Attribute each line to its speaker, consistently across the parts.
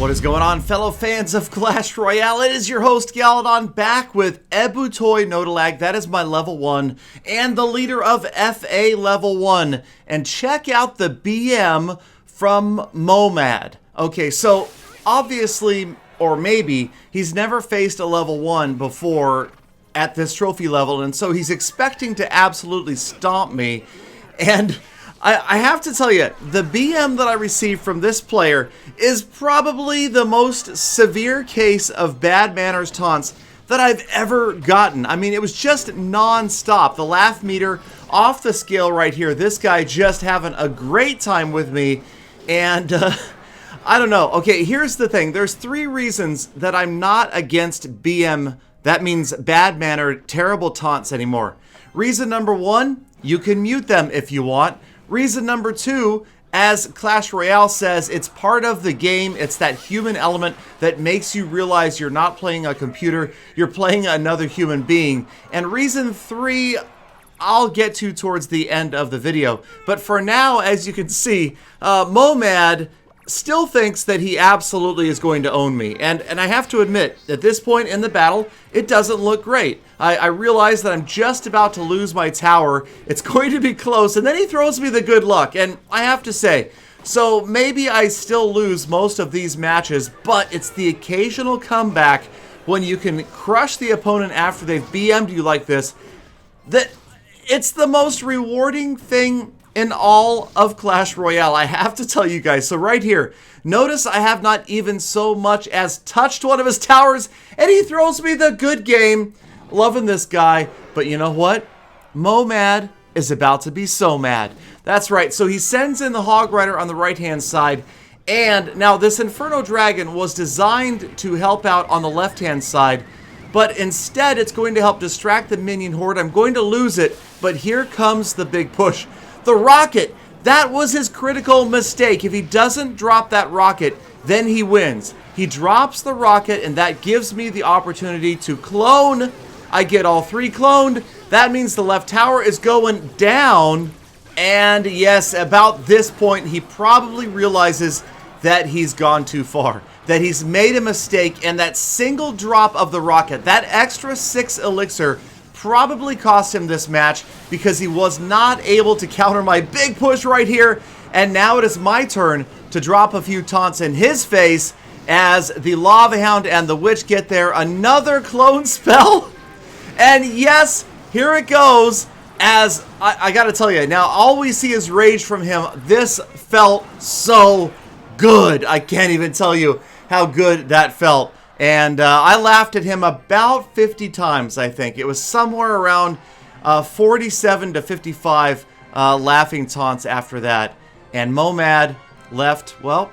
Speaker 1: What is going on, fellow fans of Clash Royale? It is your host, Galadon, back with Ebutoy Notalag. That is my level 1, and the leader of FA level 1. And check out the BM from Momad. Okay, so obviously, or maybe, he's never faced a level 1 before at this trophy level, and so he's expecting to absolutely stomp me. And I have to tell you, the BM that I received from this player is probably the most severe case of bad manners taunts that I've ever gotten. I mean, it was just non-stop. The laugh meter off the scale right here. This guy just having a great time with me. And I don't know. Okay, here's the thing. There's 3 reasons that I'm not against BM. That means bad manner, terrible taunts anymore. Reason number 1, you can mute them if you want. Reason number 2, as Clash Royale says, it's part of the game. It's that human element that makes you realize you're not playing a computer, you're playing another human being. And reason 3, I'll get to towards the end of the video. But for now, as you can see, Momad still thinks that he absolutely is going to own me. And I have to admit, at this point in the battle, it doesn't look great. I realize that I'm just about to lose my tower. It's going to be close, and then he throws me the good luck. And I have to say, so maybe I still lose most of these matches, but it's the occasional comeback when you can crush the opponent after they've BM'd you like this, that it's the most rewarding thing in all of Clash Royale, I have to tell you guys. So right here, notice I have not even so much as touched one of his towers, and he throws me the good game. Loving this guy, but you know what? Momad is about to be so mad. That's right, so he sends in the Hog Rider on the right-hand side, and now this Inferno Dragon was designed to help out on the left-hand side, but instead it's going to help distract the minion horde. I'm going to lose it, but here comes the big push. The rocket, that was his critical mistake. If he doesn't drop that rocket, then he wins. He drops the rocket, and that gives me the opportunity to clone. I get all 3 cloned. That means the left tower is going down. And yes, about this point, he probably realizes that he's gone too far, that he's made a mistake, and that single drop of the rocket, that extra 6 elixir, probably cost him this match because he was not able to counter my big push right here. And now it is my turn to drop a few taunts in his face as the Lava Hound and the Witch get there. Another clone spell. And yes, here it goes. As I gotta tell you, now all we see is rage from him. This felt so good. I can't even tell you how good that felt. And I laughed at him about 50 times, I think. It was somewhere around 47 to 55 laughing taunts after that. And Momad left, well,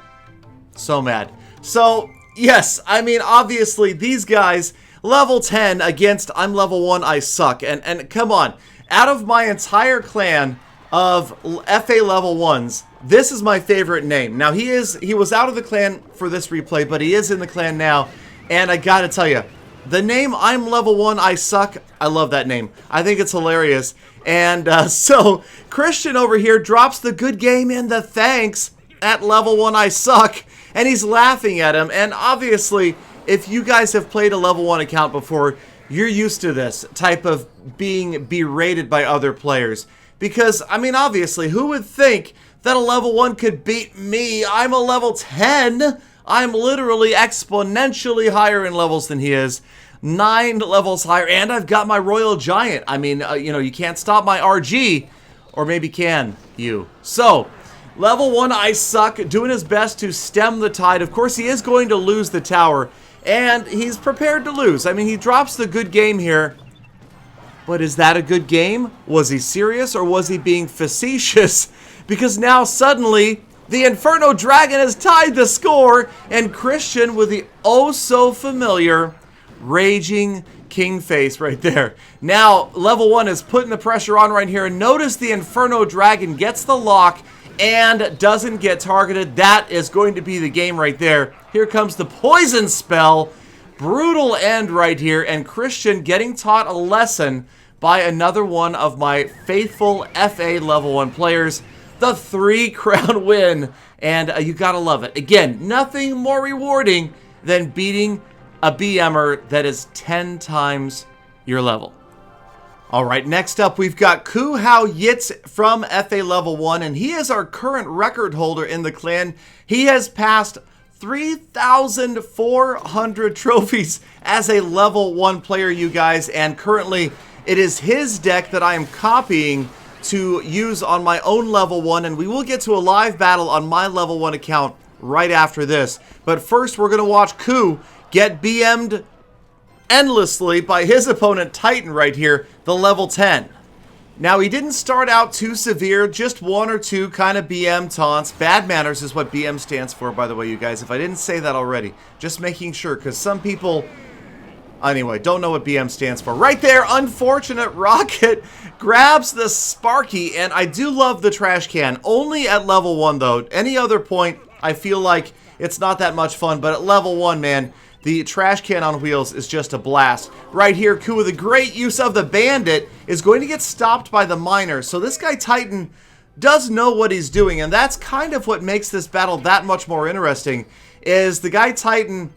Speaker 1: so mad. So, yes, I mean, obviously, these guys, level 10 against I'm level 1, I suck. And come on, out of my entire clan of FA level 1s, this is my favorite name. Now, he was out of the clan for this replay, but he is in the clan now. And I gotta tell you, the name I'm level 1, I suck, I love that name. I think it's hilarious. And so, Christian over here drops the good game in the thanks at level 1, I suck. And he's laughing at him. And obviously, if you guys have played a level 1 account before, you're used to this type of being berated by other players. Because, I mean, obviously, who would think that a level 1 could beat me? I'm a level 10. I'm literally exponentially higher in levels than he is. 9 levels higher, and I've got my Royal Giant. I mean, you know, you can't stop my RG, or maybe can you? So, level 1, I suck, doing his best to stem the tide. Of course, he is going to lose the tower, and he's prepared to lose. I mean, he drops the good game here, but is that a good game? Was he serious, or was he being facetious? Because now, suddenly, the Inferno Dragon has tied the score, and Christian with the oh-so-familiar raging king face right there. Now, level 1 is putting the pressure on right here, and notice the Inferno Dragon gets the lock and doesn't get targeted. That is going to be the game right there. Here comes the poison spell. Brutal end right here, and Christian getting taught a lesson by another one of my faithful FA level 1 players. the 3-crown win. And you gotta love it. Again, nothing more rewarding than beating a BMer that is 10 times your level. All right, next up, we've got Ku Hao Yitz from FA Level 1, and he is our current record holder in the clan. He has passed 3,400 trophies as a Level 1 player, you guys, and currently it is his deck that I am copying to use on my own Level 1, and we will get to a live battle on my Level 1 account right after this. But first, we're going to watch Ku get BM'd endlessly by his opponent Titan right here, the level 10. Now, he didn't start out too severe, just 1 or 2 kind of BM taunts. Bad manners is what BM stands for, by the way, you guys, if I didn't say that already. Just making sure, because some people, anyway, don't know what BM stands for. Right there, Unfortunate Rocket grabs the Sparky, and I do love the trash can. Only at level 1, though. Any other point, I feel like it's not that much fun, but at level 1, man, the trash can on wheels is just a blast. Right here, Ku with a great use of the Bandit is going to get stopped by the Miner. So this guy Titan does know what he's doing, and that's kind of what makes this battle that much more interesting, is the guy Titan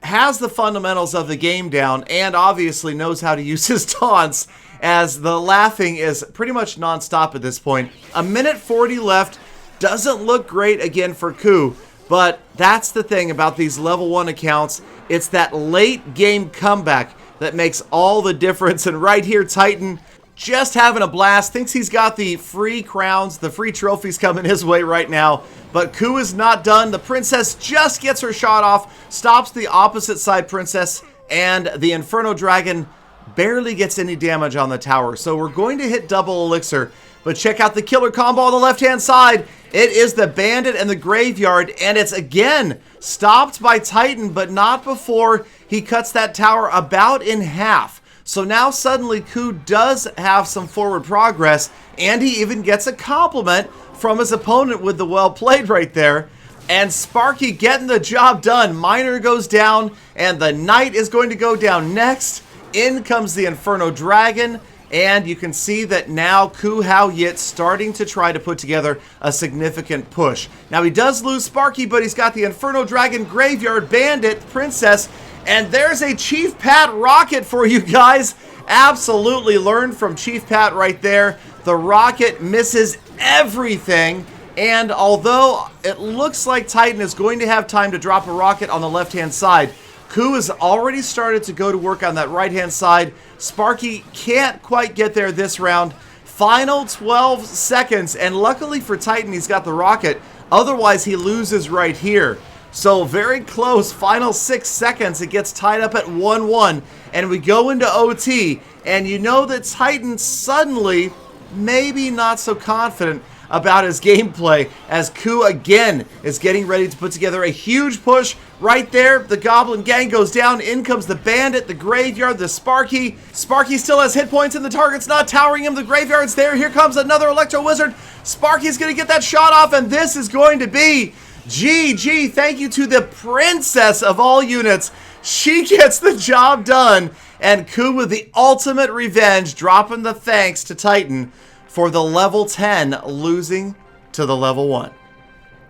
Speaker 1: has the fundamentals of the game down and obviously knows how to use his taunts, as the laughing is pretty much non-stop at this point. 1:40 left. Doesn't look great again for Ku. But that's the thing about these level 1 accounts. It's that late game comeback that makes all the difference. And right here, Titan just having a blast. Thinks he's got the free crowns, the free trophies coming his way right now. But Ku is not done. The Princess just gets her shot off, stops the opposite side Princess, and the Inferno Dragon barely gets any damage on the tower. So we're going to hit double elixir. But check out the killer combo on the left-hand side. It is the Bandit and the Graveyard, and it's again stopped by Titan, but not before he cuts that tower about in half. So now suddenly Ku does have some forward progress, and he even gets a compliment from his opponent with the well played right there. And Sparky getting the job done. Miner goes down, and the Knight is going to go down next. In comes the Inferno Dragon. And you can see that now Ku Hao Yitz starting to try to put together a significant push. Now he does lose Sparky, but he's got the Inferno Dragon, Graveyard, Bandit, Princess, and there's a Chief Pat Rocket for you guys. Absolutely learned from Chief Pat right there. The Rocket misses everything, and although it looks like Titan is going to have time to drop a Rocket on the left-hand side, Ku has already started to go to work on that right-hand side. Sparky can't quite get there this round. Final 12 seconds, and luckily for Titan, he's got the Rocket. Otherwise, he loses right here. So very close, final 6 seconds. It gets tied up at 1-1, and we go into OT. And you know that Titan suddenly, maybe not so confident about his gameplay, as Ku again is getting ready to put together a huge push. Right there, the Goblin Gang goes down. In comes the Bandit, the Graveyard, the Sparky. Sparky still has hit points and the target's not towering him. The Graveyard's there. Here comes another Electro Wizard. Sparky's going to get that shot off, and this is going to be GG. Thank you to the Princess of all units. She gets the job done, and Ku with the ultimate revenge, dropping the thanks to Titan for the level 10 losing to the level 1.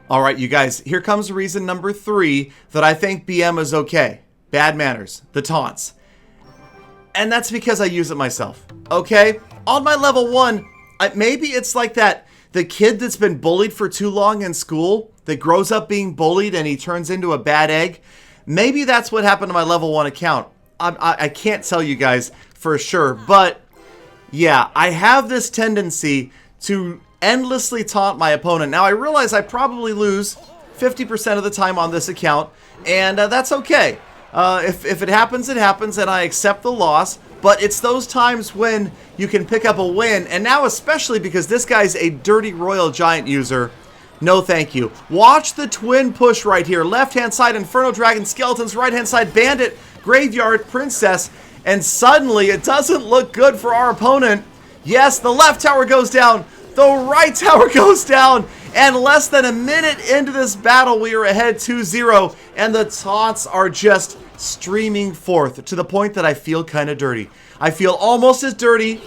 Speaker 1: All right, you guys, here comes reason number 3 that I think BM is okay. Bad manners, the taunts. And that's because I use it myself, okay? On my level 1, maybe it's like that, the kid that's been bullied for too long in school, that grows up being bullied and he turns into a bad egg. Maybe that's what happened to my level 1 account. I can't tell you guys for sure, but yeah, I have this tendency to endlessly taunt my opponent. Now, I realize I probably lose 50% of the time on this account, and that's okay. If it happens, it happens, and I accept the loss. But it's those times when you can pick up a win, and now especially because this guy's a dirty Royal Giant user. No thank you. Watch the twin push right here. Left-hand side, Inferno Dragon, Skeletons. Right-hand side, Bandit, Graveyard, Princess. And suddenly, it doesn't look good for our opponent. Yes, the left tower goes down. The right tower goes down. And less than a minute into this battle, we are ahead 2-0. And the taunts are just streaming forth to the point that I feel kind of dirty. I feel almost as dirty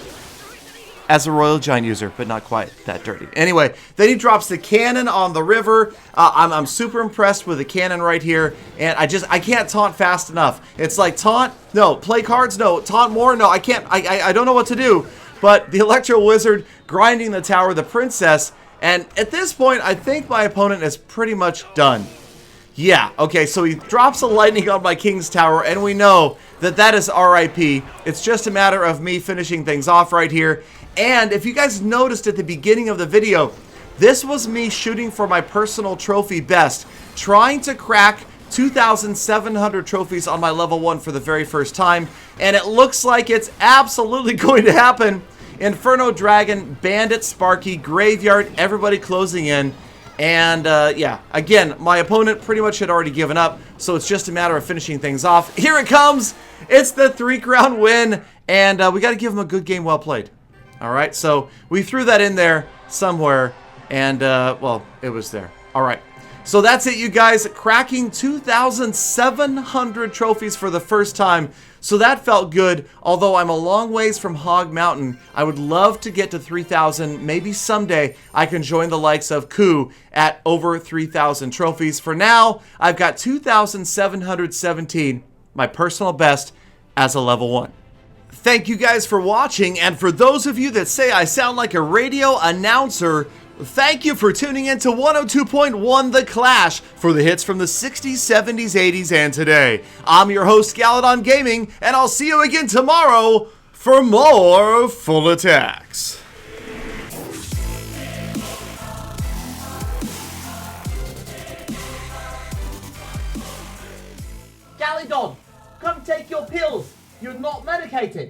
Speaker 1: as a Royal Giant user, but not quite that dirty. Anyway, then he drops the cannon on the river. I'm super impressed with the cannon right here, and I can't taunt fast enough. It's like taunt, no, play cards, no, taunt more, no, I can't, I don't know what to do. But the Electro Wizard grinding the tower, the princess, and at this point, I think my opponent is pretty much done. Yeah, okay, so he drops a lightning on my King's Tower, and we know that that is RIP. It's just a matter of me finishing things off right here. And if you guys noticed at the beginning of the video, this was me shooting for my personal trophy best, trying to crack 2,700 trophies on my level 1 for the very first time, and it looks like it's absolutely going to happen. Inferno Dragon, Bandit, Sparky, Graveyard, everybody closing in. And, yeah, again, my opponent pretty much had already given up, so it's just a matter of finishing things off. Here it comes! It's the 3-crown win, and we got to give him a good game well played. All right, so we threw that in there somewhere, and, well, it was there. All right, so that's it, you guys. Cracking 2,700 trophies for the first time. So that felt good, although I'm a long ways from Hog Mountain. I would love to get to 3,000. Maybe someday I can join the likes of Ku at over 3,000 trophies. For now, I've got 2,717, my personal best as a level 1. Thank you guys for watching, and for those of you that say I sound like a radio announcer, thank you for tuning in to 102.1 The Clash for the hits from the 60s, 70s, 80s, and today. I'm your host, Galadon Gaming, and I'll see you again tomorrow for more Full Attacks.
Speaker 2: Galadon, come take your pills. You're not medicated.